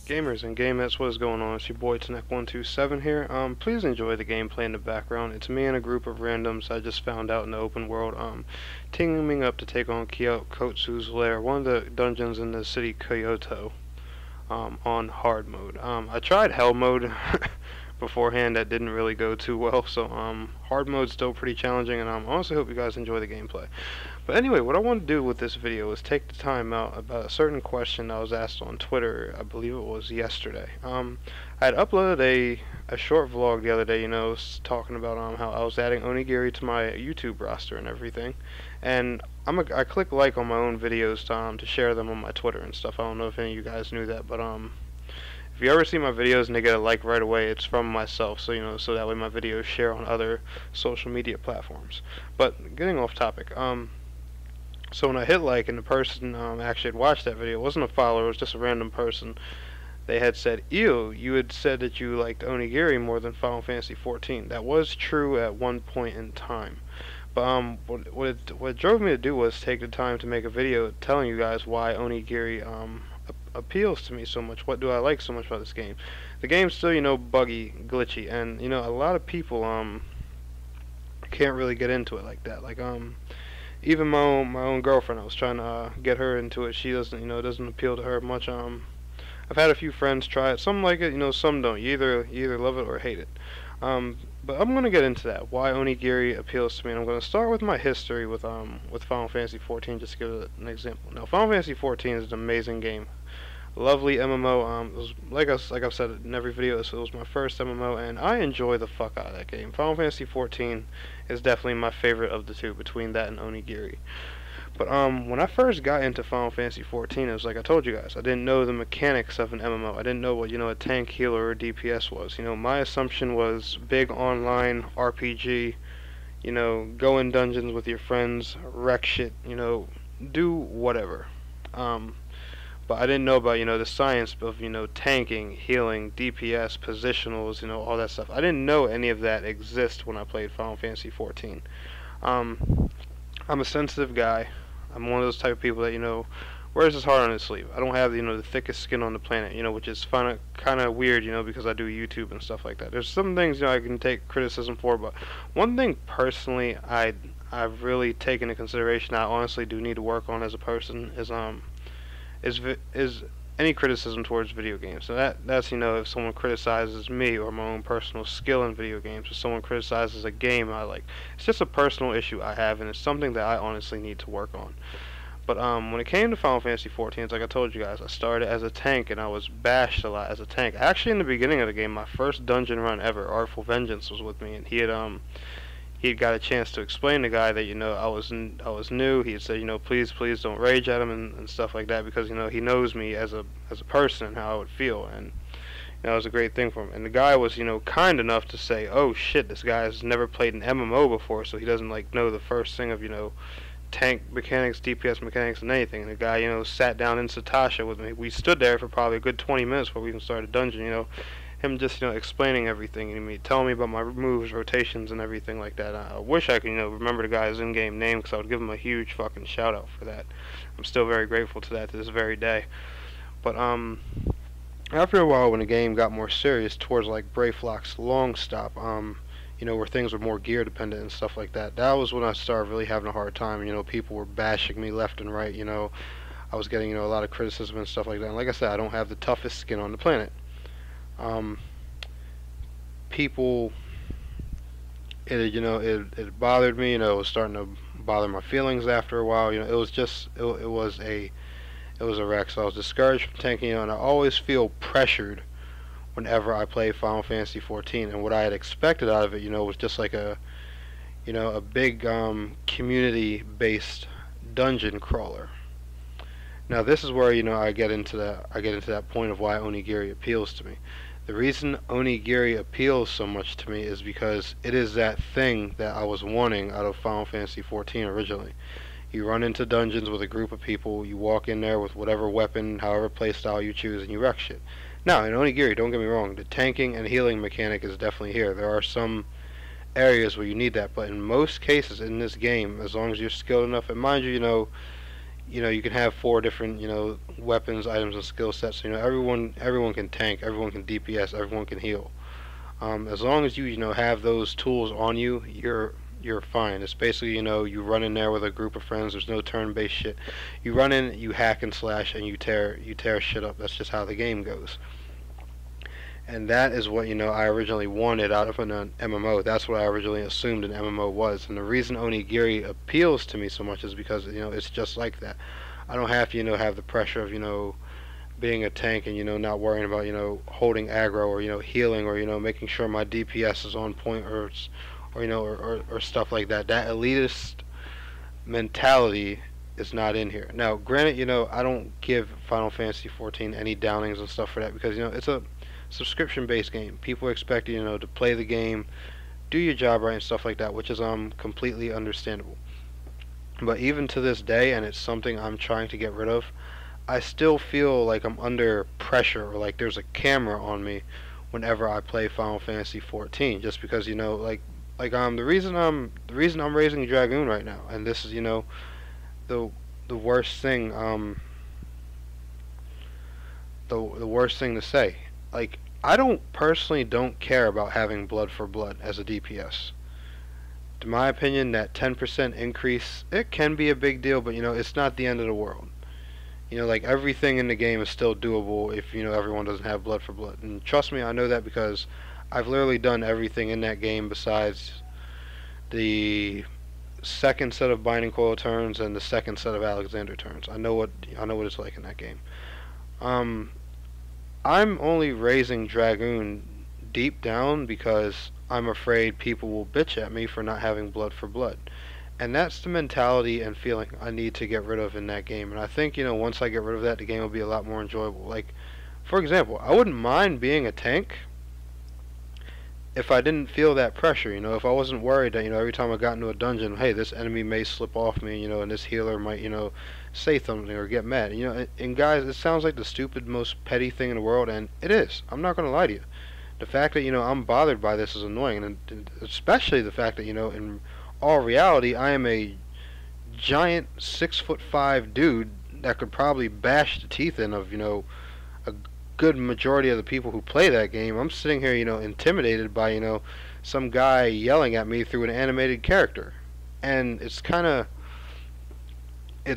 Gamers and gamettes, what is going on? It's your boy Tanek127 here. Please enjoy the gameplay in the background. It's me and a group of randoms I just found out in the open world, teaming up to take on Kotsu's Lair, one of the dungeons in the city Kyoto, on hard mode. I tried hell mode beforehand, that didn't really go too well, so hard mode's still pretty challenging, and I honestly hope you guys enjoy the gameplay. But anyway, what I want to do with this video is take the time out about a certain question I was asked on Twitter. I believe it was yesterday. I had uploaded a short vlog the other day, talking about how I was adding Onigiri to my YouTube roster and everything. And I click like on my own videos to share them on my Twitter and stuff. I don't know if any of you guys knew that, but if you ever see my videos and they get a like right away, it's from myself, so so that way my videos share on other social media platforms. But getting off topic, so when I hit like and the person actually had watched that video, it wasn't a follower, it was just a random person. They had said, "Ew, you had said that you liked Onigiri more than Final Fantasy 14." That was true at one point in time. But what it drove me to do was take the time to make a video telling you guys why Onigiri appeals to me so much. What do I like so much about this game? The game's still, buggy, glitchy, and a lot of people can't really get into it like that. Like even my own girlfriend, I was trying to get her into it. She doesn't, it doesn't appeal to her much. I've had a few friends try it. Some like it, some don't. You either love it or hate it. But I'm gonna get into that. Why Onigiri appeals to me, and I'm gonna start with my history with Final Fantasy 14, just to give it an example. Now, Final Fantasy 14 is an amazing game. Lovely MMO. It was like I've said in every video, it was my first MMO, and I enjoy the fuck out of that game. Final Fantasy 14 is definitely my favorite of the two, between that and Onigiri. But when I first got into Final Fantasy 14, it was like I told you guys, I didn't know the mechanics of an MMO. I didn't know what a tank, healer, or DPS was. My assumption was big online RPG. Go in dungeons with your friends, wreck shit. Do whatever. But I didn't know about, the science of, tanking, healing, DPS, positionals, all that stuff. I didn't know any of that exists when I played Final Fantasy 14. I'm a sensitive guy. I'm one of those type of people that, wears his heart on his sleeve. I don't have, the thickest skin on the planet, which is kind of weird, because I do YouTube and stuff like that. There's some things, I can take criticism for, but one thing personally I've really taken into consideration I honestly do need to work on as a person is any criticism towards video games. So that's if someone criticizes me or my own personal skill in video games, if someone criticizes a game I like, it's just a personal issue I have, and it's something that I honestly need to work on. But when it came to Final Fantasy 14, it's like I told you guys, I started as a tank and I was bashed a lot as a tank. Actually, in the beginning of the game, my first dungeon run ever, Artful Vengeance, was with me, and he had got a chance to explain to the guy that I was new. He had said, please don't rage at him and stuff like that, because he knows me as a person and how I would feel, and it was a great thing for him. And the guy was kind enough to say, oh shit, this guy has never played an MMO before, so he doesn't know the first thing of tank mechanics, DPS mechanics, and anything. And the guy sat down in Satasha with me. We stood there for probably a good 20 minutes before we even started dungeon. Him just explaining everything and telling me about my moves, rotations, and everything like that. I wish I could remember the guy's in-game name, because I would give him a huge fucking shout out for that. I'm still very grateful to that to this very day. But after a while, when the game got more serious towards like Brayflock's long stop, where things were more gear dependent and stuff like that, that was when I started really having a hard time. People were bashing me left and right. I was getting a lot of criticism and stuff like that. And like I said, I don't have the toughest skin on the planet. People, it bothered me. It was starting to bother my feelings after a while. It was a wreck. So I was discouraged from tanking. And I always feel pressured whenever I play Final Fantasy 14. And what I had expected out of it, was just like a big community-based dungeon crawler. Now this is where I get into that point of why Onigiri appeals to me. The reason Onigiri appeals so much to me is because it is that thing that I was wanting out of Final Fantasy 14 originally. You run into dungeons with a group of people, you walk in there with whatever weapon, however playstyle you choose, and you wreck shit. Now in Onigiri, don't get me wrong, the tanking and healing mechanic is definitely here. There are some areas where you need that, but in most cases in this game, as long as you're skilled enough, and mind you, you can have four different, weapons, items, and skill sets. Everyone can tank, everyone can DPS, everyone can heal. As long as you have those tools on you, you're fine. It's basically, you run in there with a group of friends. There's no turn-based shit. You run in, you hack and slash, and you tear shit up. That's just how the game goes. And that is what I originally wanted out of an MMO. That's what I originally assumed an MMO was. And the reason Onigiri appeals to me so much is because it's just like that. I don't have to have the pressure of being a tank and not worrying about holding aggro or healing or making sure my DPS is on point or stuff like that. That elitist mentality is not in here. Now, granted, I don't give Final Fantasy 14 any downings and stuff for that because it's a subscription-based game. People expect you to play the game, do your job right, and stuff like that, which is completely understandable. But even to this day, and it's something I'm trying to get rid of, I still feel like I'm under pressure or like there's a camera on me whenever I play Final Fantasy 14. Just because the reason I'm raising Dragoon right now, and this is the the worst thing the worst thing to say. Like, I don't care about having blood for blood as a DPS. To my opinion, that 10% increase, it can be a big deal, but it's not the end of the world. Like, everything in the game is still doable if everyone doesn't have blood for blood. And trust me, I know that because I've literally done everything in that game besides the second set of Binding Coil turns and the second set of Alexander turns. I know what it's like in that game. I'm only raising Dragoon deep down because I'm afraid people will bitch at me for not having blood for blood. And that's the mentality and feeling I need to get rid of in that game. And I think, once I get rid of that, the game will be a lot more enjoyable. Like, for example, I wouldn't mind being a tank if I didn't feel that pressure, if I wasn't worried that, every time I got into a dungeon, hey, this enemy may slip off me, and this healer might, say something or get mad. And guys, it sounds like the stupid, most petty thing in the world, and it is. I'm not going to lie to you. The fact that, I'm bothered by this is annoying, and especially the fact that, in all reality, I am a giant 6'5" dude that could probably bash the teeth in of, a good majority of the people who play that game. I'm sitting here, intimidated by, some guy yelling at me through an animated character. And it's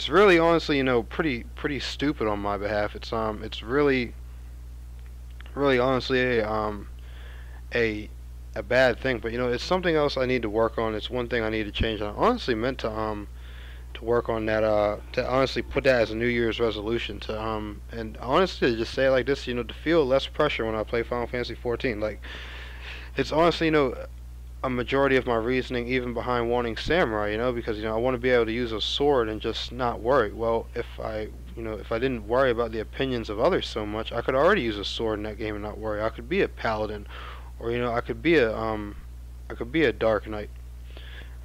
really honestly, pretty stupid on my behalf. It's really honestly a bad thing, but it's something else I need to work on. It's one thing I need to change. I honestly meant to work on that, to honestly put that as a New Year's resolution to and honestly to just say it like this, to feel less pressure when I play Final Fantasy 14. Like, it's honestly, a majority of my reasoning even behind wanting samurai, because I want to be able to use a sword and just not worry. Well, if I didn't worry about the opinions of others so much, I could already use a sword in that game and not worry. I could be a paladin, or I could be a dark knight,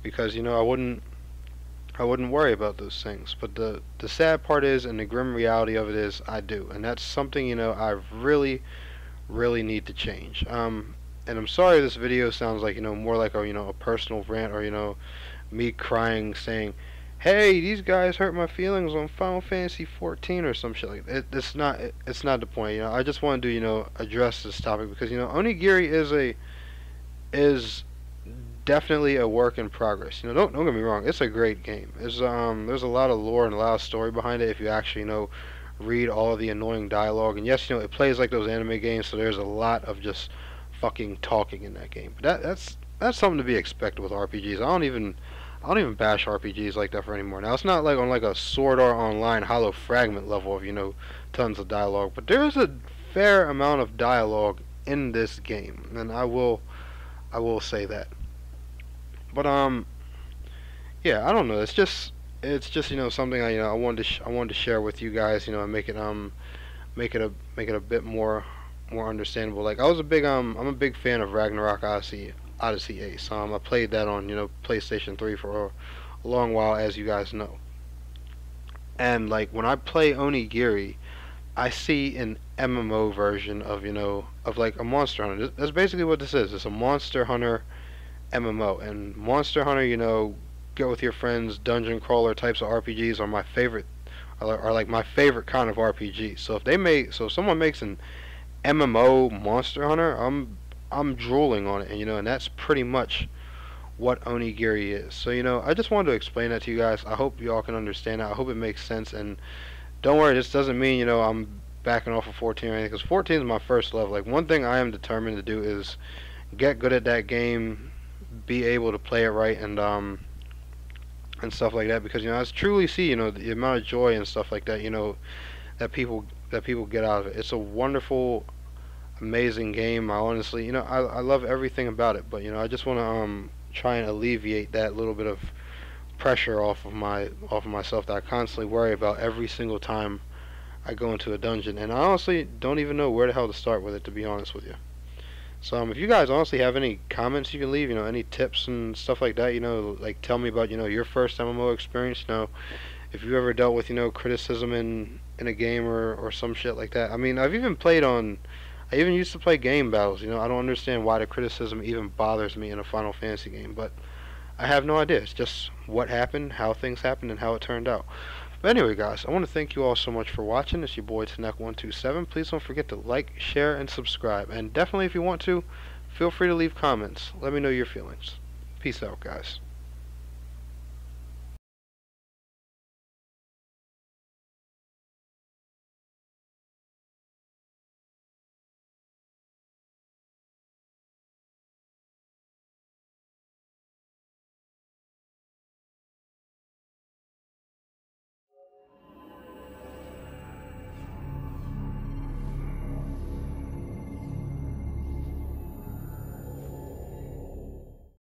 because I wouldn't worry about those things. But the sad part is, and the grim reality of it is, I do, and that's something I really need to change. And I'm sorry this video sounds like more like a personal rant, or me crying saying, hey, these guys hurt my feelings on Final Fantasy 14 or some shit like that. It's not the point. I just wanted to address this topic because Onigiri is definitely a work in progress. Don't get me wrong, it's a great game. There's a lot of lore and a lot of story behind it if you actually read all of the annoying dialogue. And yes, it plays like those anime games, so there's a lot of just fucking talking in that game. But that's something to be expected with RPGs. I don't even bash RPGs like that for anymore. Now, it's not like on like a Sword Art Online Hollow Fragment level of tons of dialogue, but there's a fair amount of dialogue in this game, and I will say that. But yeah, I don't know. It's just something I wanted to share with you guys, and make it a bit more understandable. Like, I'm a big fan of Ragnarok Odyssey Ace. I played that on PlayStation 3 for a long while, as you guys know. And like, when I play Onigiri, I see an MMO version of like a Monster Hunter. That's basically what this is. It's a Monster Hunter MMO. And Monster Hunter, get with your friends, dungeon crawler types of RPGs are my favorite are like my favorite kind of RPG. So if someone makes an MMO Monster Hunter, I'm drooling on it, and and that's pretty much what Onigiri is. So I just wanted to explain that to you guys. I hope you all can understand that. I hope it makes sense, and don't worry, this doesn't mean I'm backing off of 14 or anything, because 14 is my first level. Like, one thing I am determined to do is get good at that game, be able to play it right, and stuff like that, because I truly see the amount of joy and stuff like that that people get out of it. It's a wonderful, amazing game. I honestly, I love everything about it, but I just want to try and alleviate that little bit of pressure off of myself that I constantly worry about every single time I go into a dungeon, and I honestly don't even know where the hell to start with it, to be honest with you. So if you guys honestly have any comments you can leave, any tips and stuff like that, like tell me about your first MMO experience, if you ever dealt with criticism in a game or some shit like that. I mean, I even used to play game battles. I don't understand why the criticism even bothers me in a Final Fantasy game, but I have no idea. It's just what happened, how things happened, and how it turned out. But anyway, guys, I want to thank you all so much for watching. It's your boy Tanek127. Please don't forget to like, share, and subscribe. And definitely, if you want to, feel free to leave comments. Let me know your feelings. Peace out, guys.